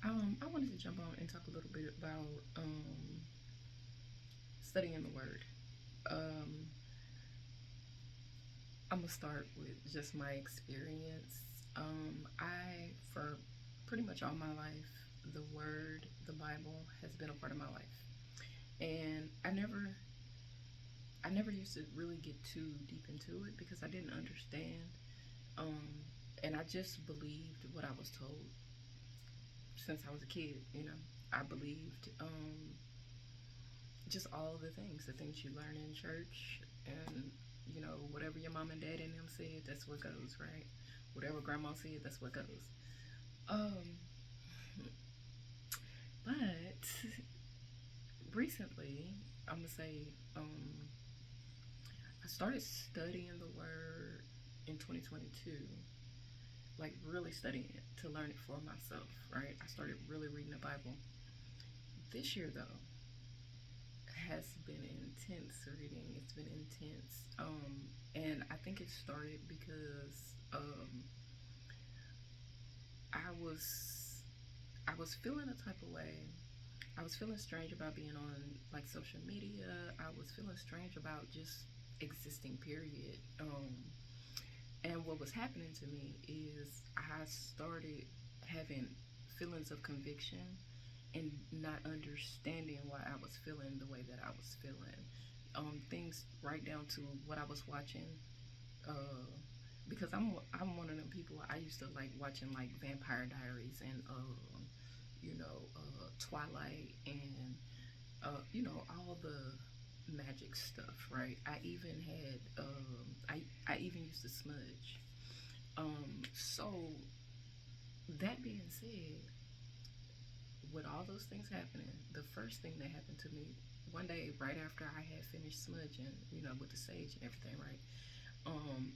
I wanted to jump on and talk a little bit about studying the Word. Um, I'm gonna start with just my experience. For pretty much all my life, the Word, the Bible, has been a part of my life, and I never used to really get too deep into it because I didn't understand, um, and I just believed what I was told since I was a kid. I believed just all the things you learn in church, and whatever your mom and dad and them said, that's what goes, right? Whatever grandma said, that's what goes. Um, but recently, I'm gonna say, I started studying the word in 2022, like really studying it to learn it for myself, right? I started really reading the Bible. This year, though, has been intense reading. It's been intense. And I think it started because I was I was feeling a type of way. I was feeling strange about being on like social media. I was feeling strange about just existing, period. And what was happening to me is I started having feelings of conviction and not understanding why I was feeling the way that I was feeling. Things right down to what I was watching. Uh, because I'm one of them people. I used to like watching like Vampire Diaries and Twilight and all the magic stuff, right? I even used to smudge. So that being said, with all those things happening, the first thing that happened to me one day, right after I had finished smudging, with the sage and everything, right?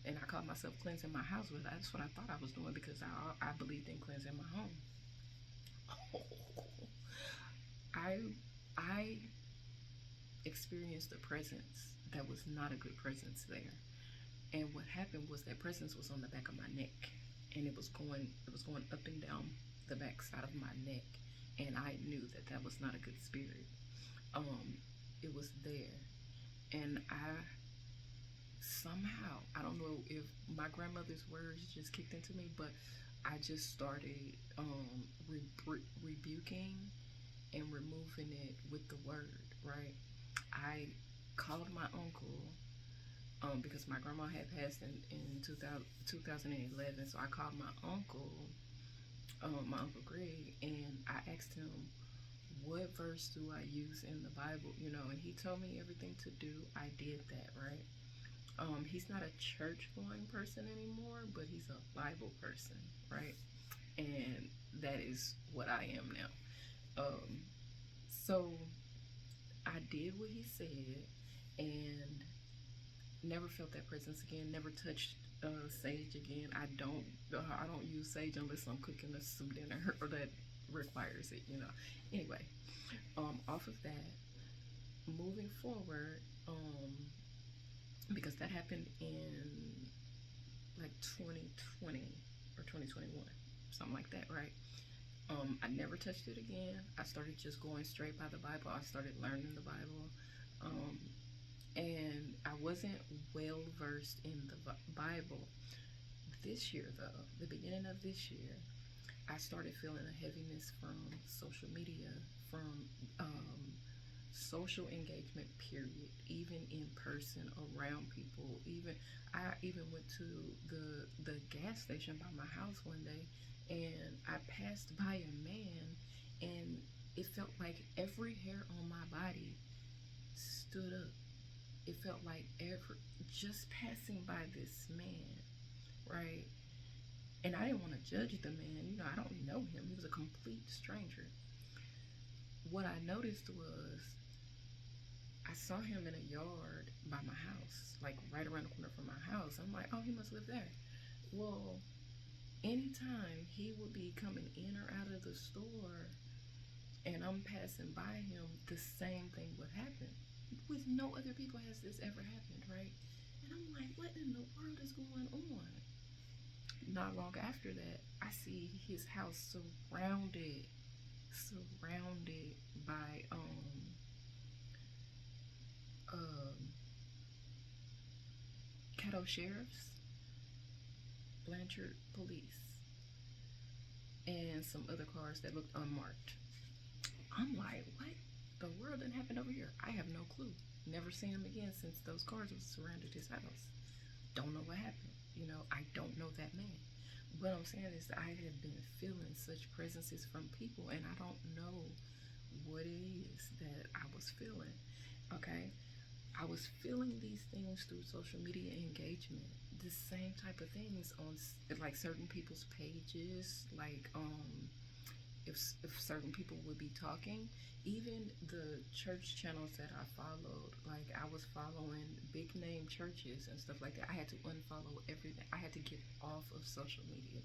And I caught myself cleansing my house with it. That's what I thought I was doing because I believed in cleansing my home. I I experienced a presence that was not a good presence there. And what happened was that presence was on the back of my neck, and it was going up and down the back side of my neck, and I knew that that was not a good spirit. Um, it was there, and I don't know if my grandmother's words just kicked into me, but I just started rebuking and removing it with the word, right? I called my uncle because my grandma had passed in 2011. So I called my uncle Greg, and I asked him, what verse do I use in the Bible? And he told me everything to do. I did that, right? He's not a church going person anymore, but he's a Bible person, right? And that is what I am now. Um, so I did what he said, and never felt that presence again. Never touched sage again. I don't use sage unless I'm cooking us some dinner or that requires it. Anyway, off of that, moving forward, because that happened in like 2020 or 2021, something like that, right? I never touched it again. I started just going straight by the Bible. I started learning the Bible. Um, and I wasn't well versed in the Bible. This year, though, the beginning of this year, I started feeling a heaviness from social media, from social engagement. Period. Even in person, around people. I even went to the gas station by my house one day, and I passed by a man, and it felt like every hair on my body stood up. It felt like just passing by this man, right? And I didn't want to judge the man. I don't know him. He was a complete stranger. What I noticed was I saw him in a yard by my house, like right around the corner from my house. I'm like, oh, he must live there. Well, anytime he would be coming in or out of the store and I'm passing by him, the same thing would happen. With no other people has this ever happened, right? And I'm like, what in the world is going on? Not long after that, I see his house surrounded. surrounded by Caddo sheriffs, Blanchard police, and some other cars that looked unmarked. I'm like, what the world didn't happen over here? I have no clue. Never seen him again since those cars was surrounded his house. Don't know what happened. You know, I don't know that man. What I'm saying is I have been feeling such presences from people, and I don't know what it is that I was feeling. Okay, I was feeling these things through social media engagement. The same type of things on like certain people's pages, like if certain people would be talking, even the church channels that I followed, like I was following big name churches and stuff like that. I had to unfollow everything. I had to get off of social media,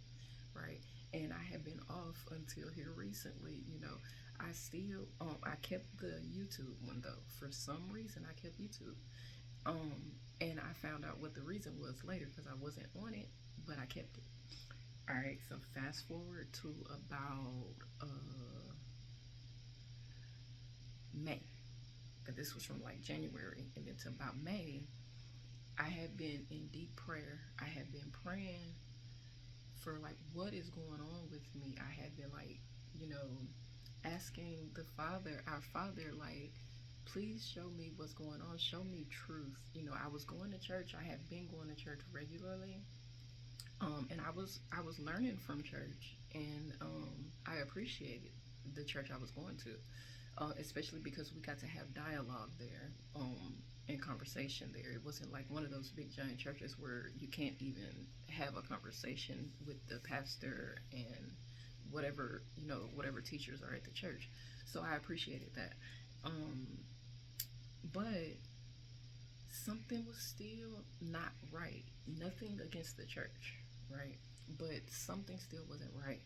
right? And I have been off until here recently. You know, I still I kept the YouTube one though. For some reason, I kept YouTube. And I found out what the reason was later because I wasn't on it, but I kept it. All right, so fast forward to about May. This was from like January, and then to about May, I had been in deep prayer. I had been praying for like what is going on with me. I had been like, you know, asking the Father, our Father, like, please show me what's going on. Show me truth. You know, I was going to church. I had been going to church regularly. And I was learning from church, and I appreciated the church I was going to, especially because we got to have dialogue there, and conversation there. It wasn't like one of those big giant churches where you can't even have a conversation with the pastor and whatever, you know, whatever teachers are at the church. So I appreciated that, but something was still not right. Nothing against the church, right? But something still wasn't right.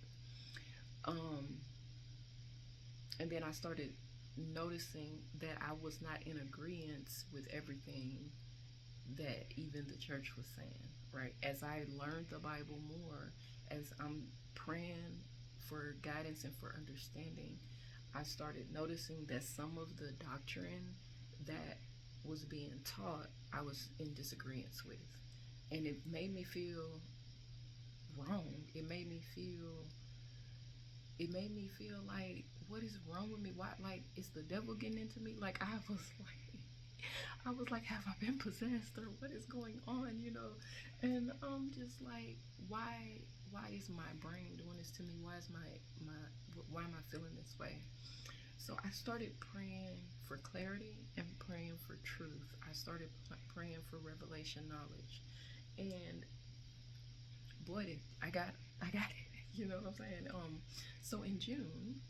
And then I started noticing that I was not in agreement with everything that even the church was saying, right? As I learned the Bible more, as I'm praying for guidance and for understanding, I started noticing that some of the doctrine that was being taught, I was in disagreement with. And it made me feel wrong. It made me feel like, what is wrong with me? Why, like, is the devil getting into me? Like, I was like, have I been possessed, or what is going on, you know? And I'm just like, why is my brain doing this to me? Why am I feeling this way? So I started praying for clarity and praying for truth. I started praying for revelation knowledge, and boy, I got it. You know what I'm saying? So in June,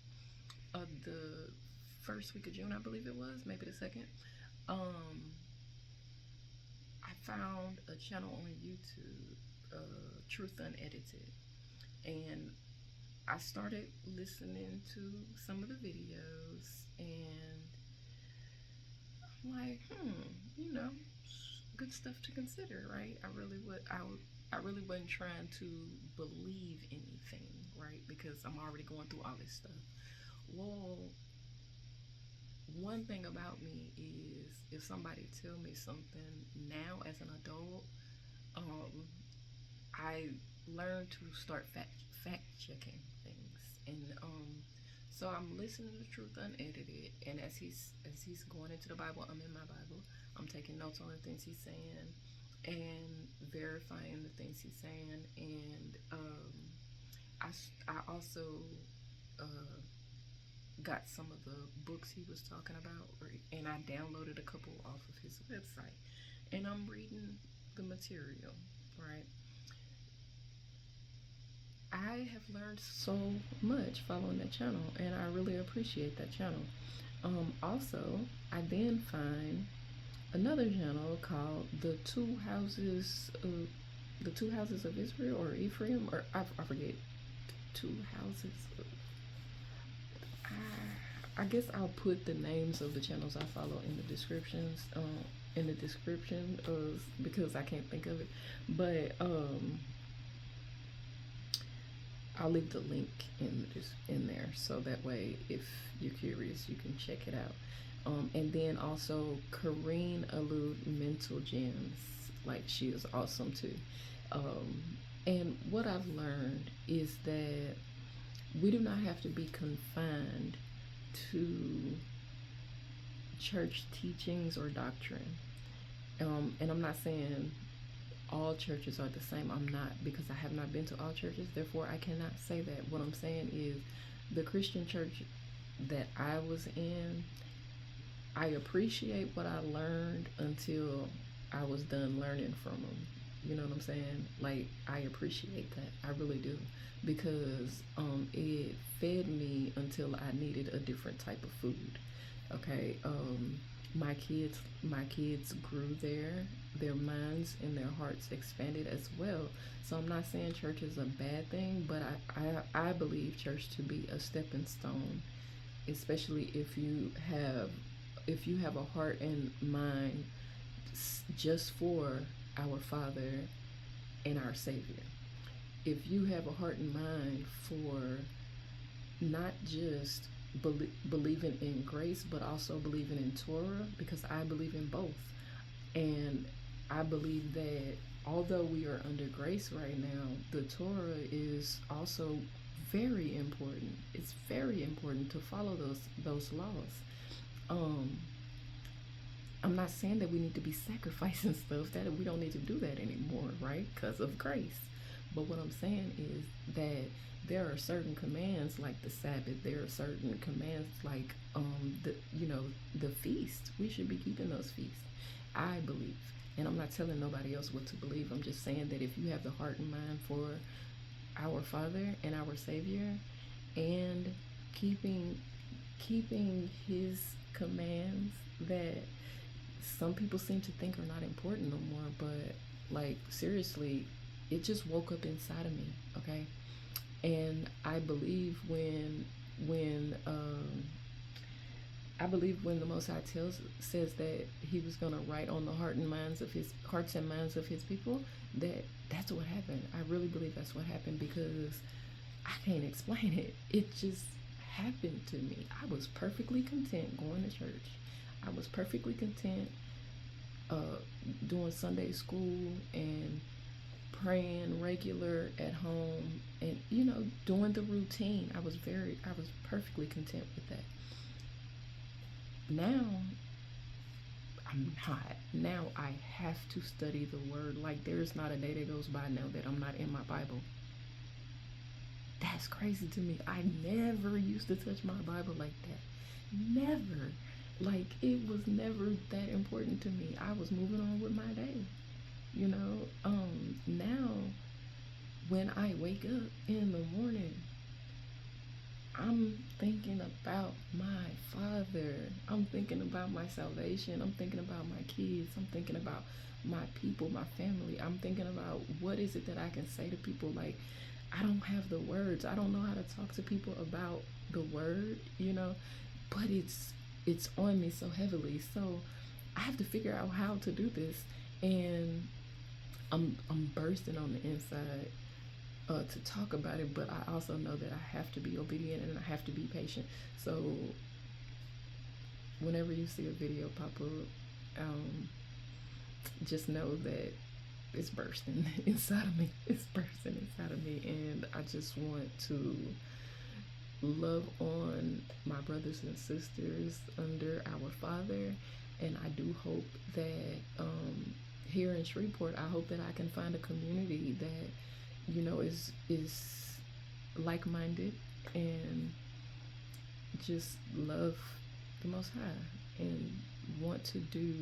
the first week of June, I believe it was, maybe the second, I found a channel on YouTube, Truth Unedited, and I started listening to some of the videos, and I'm like, you know, good stuff to consider, right? I really wasn't trying to believe anything, right? Because I'm already going through all this stuff. Well, one thing about me is if somebody tell me something now as an adult, I learned to start fact checking things, and so I'm listening to Truth Unedited, and as he's going into the Bible, I'm in my Bible. I'm taking notes on the things he's saying and verifying the things he's saying, and I also got some of the books he was talking about, and I downloaded a couple off of his website, and I'm reading the material, right? I have learned so much following that channel, and I really appreciate that channel. Also, I then find another channel called the Two Houses of Israel, or Ephraim, or I forget. Two Houses. I guess I'll put the names of the channels I follow in the descriptions, because I can't think of it, but I'll leave the link in there. there, so that way if you're curious you can check it out. And then also Karine Alourde Mental Gems, like she is awesome too. And what I've learned is that we do not have to be confined to church teachings or doctrine. And I'm not saying all churches are the same. I'm not, because I have not been to all churches, therefore I cannot say that. What I'm saying is the Christian church that I was in, I appreciate what I learned until I was done learning from them. You know what I'm saying? Like, I appreciate that. I really do. Because it fed me until I needed a different type of food. Okay. My kids grew there. Their minds and their hearts expanded as well. So I'm not saying church is a bad thing, but I believe church to be a stepping stone, especially if you have a heart and mind just for our Father and our Savior. If you have a heart and mind for not just believing in grace, but also believing in Torah, because I believe in both. And I believe that although we are under grace right now, the Torah is also very important. It's very important to follow those laws. Um, I'm not saying that we need to be sacrificing stuff, that we don't need to do that anymore, right? Because of grace. But what I'm saying is that there are certain commands like the Sabbath. There are certain commands like the feast. We should be keeping those feasts, I believe. And I'm not telling nobody else what to believe. I'm just saying that if you have the heart and mind for our Father and our Savior, and keeping His commands that some people seem to think are not important no more, but like seriously, it just woke up inside of me. Okay. And I believe when the Most High says that He was gonna write on the hearts and minds of His people, that's what happened. I really believe that's what happened, because I can't explain it. It just happened to me. I was perfectly content going to church. I was perfectly content doing Sunday school and praying regular at home, and doing the routine. I was perfectly content with that. Now I'm not. Now I have to study the word. Like, there's not a day that goes by now that I'm not in my Bible. That's crazy to me. I never used to touch my Bible like that. Never. Like, it was never that important to me. I was moving on with my day. Now when I wake up in the morning, I'm thinking about my Father. I'm thinking about my salvation. I'm thinking about my kids. I'm thinking about my people, my family. I'm thinking about what is it that I can say to people. Like, I don't have the words. I don't know how to talk to people about the word, but it's on me so heavily. So I have to figure out how to do this. And I'm bursting on the inside to talk about it, but I also know that I have to be obedient and I have to be patient. So whenever you see a video pop up, just know that it's bursting inside of me. It's bursting inside of me, and I just want to love on my brothers and sisters under our Father. And I do hope that here in Shreveport, I hope that I can find a community that is like-minded and just love the Most High and want to do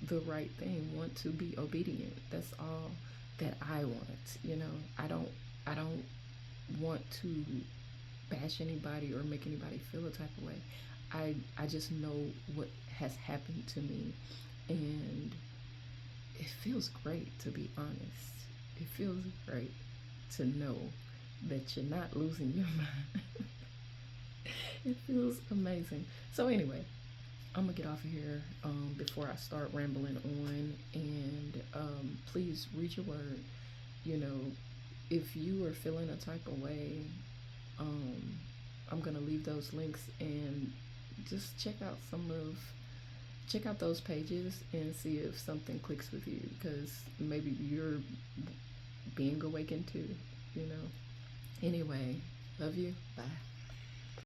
the right thing, want to be obedient. That's all that I want. I don't want to bash anybody or make anybody feel a type of way. I just know what has happened to me, and it feels great, to be honest. It feels great to know that you're not losing your mind. It feels amazing. So anyway, I'm gonna get off of here before I start rambling on. And please read your word. If you are feeling a type of way I'm gonna leave those links, and just check out those pages and see if something clicks with you, because maybe you're being awakened too, you know. Anyway, love you. Bye.